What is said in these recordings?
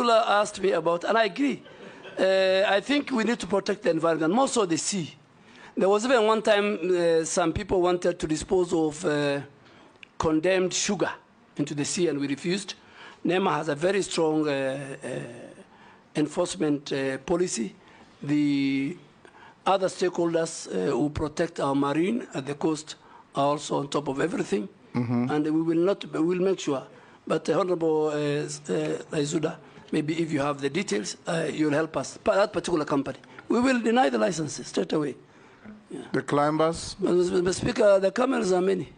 particular asked me about, and I agree. I think we need to protect the environment, more so the sea. There was even one time some people wanted to dispose of condemned sugar into the sea, and we refused. NEMA has a very strong enforcement policy. The other stakeholders who protect our marine at the coast are also on top of everything, and we will make sure. But Honorable Izuda, maybe if you have the details, you'll help us. That particular company, we will deny the licenses straight away. Yeah. The climbers? Mr. Speaker, the camels are many.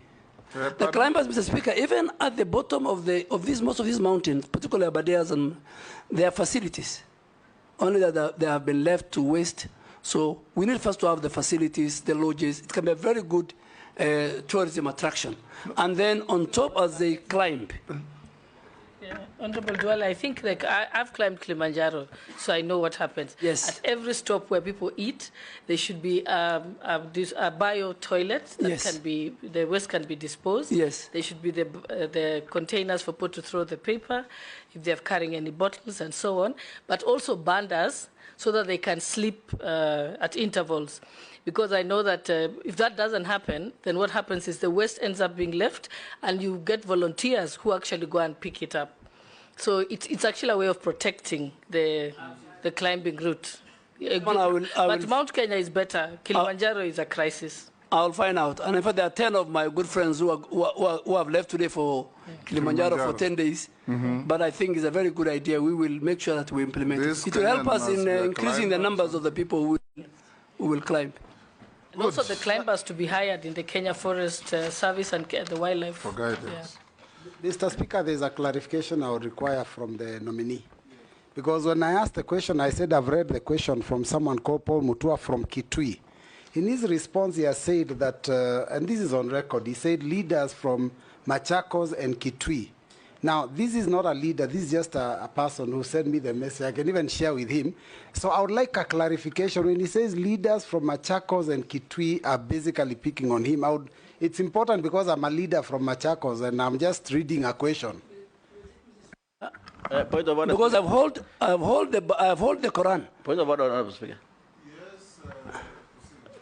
The climbers, Mr. Speaker, even at the bottom of most of these mountains, particularly Abadeas, and there are facilities. Only that they have been left to waste. So we need first to have the facilities, the lodges. It can be a very good tourism attraction. And then on top, as they climb. Yeah. Honorable Duale, I think I've climbed Kilimanjaro, so I know what happens. Yes. At every stop where people eat, there should be a bio toilet that can be, the waste can be disposed. Yes. There should be the containers for people to throw the paper, if they're carrying any bottles and so on, but also bandas so that they can sleep at intervals. Because I know that if that doesn't happen, then what happens is the waste ends up being left, and you get volunteers who actually go and pick it up. So it's actually a way of protecting the climbing route. But Mount Kenya is better. Kilimanjaro is a crisis. I'll find out. And in fact, there are 10 of my good friends who have left today for Kilimanjaro for 10 days. But I think it's a very good idea. We will make sure that we implement it. It will help us in increasing the numbers of the people who will climb. And also the climbers to be hired in the Kenya Forest Service and the wildlife. For guidance. Yeah. Mr. Speaker, there's a clarification I would require from the nominee. Because when I asked the question, I said I've read the question from someone called Paul Mutua from Kitui. In his response, he has said that, and this is on record, he said leaders from Machakos and Kitui. Now, this is not a leader. This is just a person who sent me the message. I can even share with him. So I would like a clarification. When he says leaders from Machakos and Kitui are basically picking on him, it's important because I'm a leader from Machakos and I'm just reading a question. Point of order. Because I've hold the Quran. Point of order, Honorable Speaker.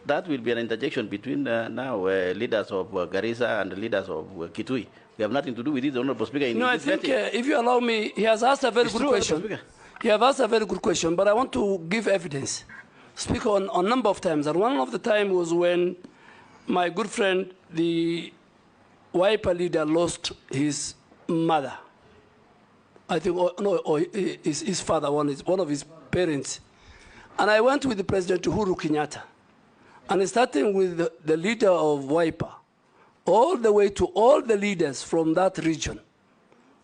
That will be an interjection between now leaders of Garissa and leaders of Kitui. We have nothing to do with it, Honorable Speaker. No, I think if you allow me, he has asked a very good question. He has asked a very good question, but I want to give evidence. Speak on a number of times. And one of the time was when my good friend, the Wiper leader, lost his mother. I think, his father, one of his parents. And I went with the President Uhuru Kenyatta. And starting with the leader of Wiper, all the way to all the leaders from that region,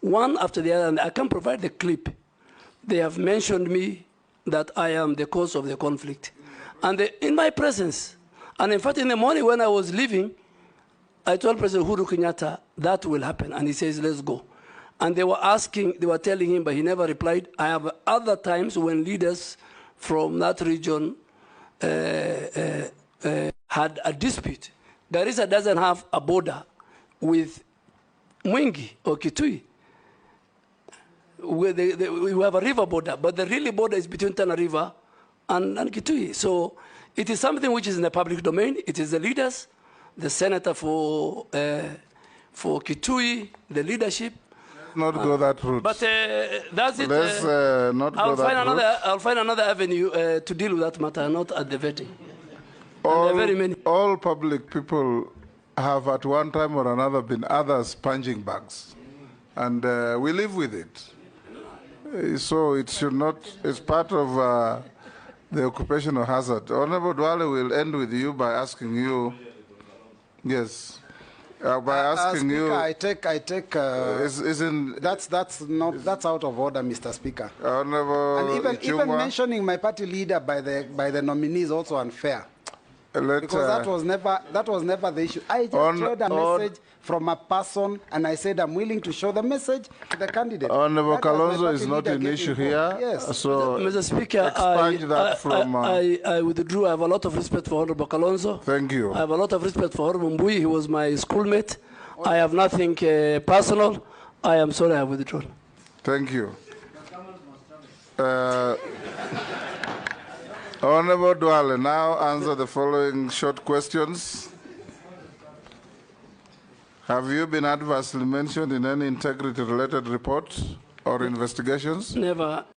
one after the other, and I can provide the clip. They have mentioned me that I am the cause of the conflict. And in my presence, and in fact, in the morning when I was leaving, I told President Uhuru Kenyatta, that will happen. And he says, let's go. And they were telling him, but he never replied. I have other times when leaders from that region had a dispute. Garissa doesn't have a border with Mwingi or Kitui. We have a river border, but the really border is between Tana River and Kitui. So it is something which is in the public domain. It is the leaders, the senator for Kitui, the leadership. Let's not go that route. But that's it. Let's not go that route. I'll find another avenue to deal with that matter, not at the vetting. All public people have at one time or another been others punching bags. And we live with it. So it should not, it's part of the occupational hazard. Honorable Duale will end with you by asking you, yes, by asking Speaker, you. I take. That's out of order, Mr. Speaker. Honorable And even mentioning my party leader by the nominee is also unfair. Because that was never the issue. I just shared a message from a person, and I said I'm willing to show the message to the candidate. Honorable Kalonzo is not an issue here. Yes. So Mr. Speaker, I withdrew. I have a lot of respect for Honorable Kalonzo. Thank you. I have a lot of respect for Honorable Mbui. He was my schoolmate. I have nothing personal. I am sorry I withdrew. Thank you. Honorable Duale, now answer the following short questions. Have you been adversely mentioned in any integrity-related report or investigations? Never.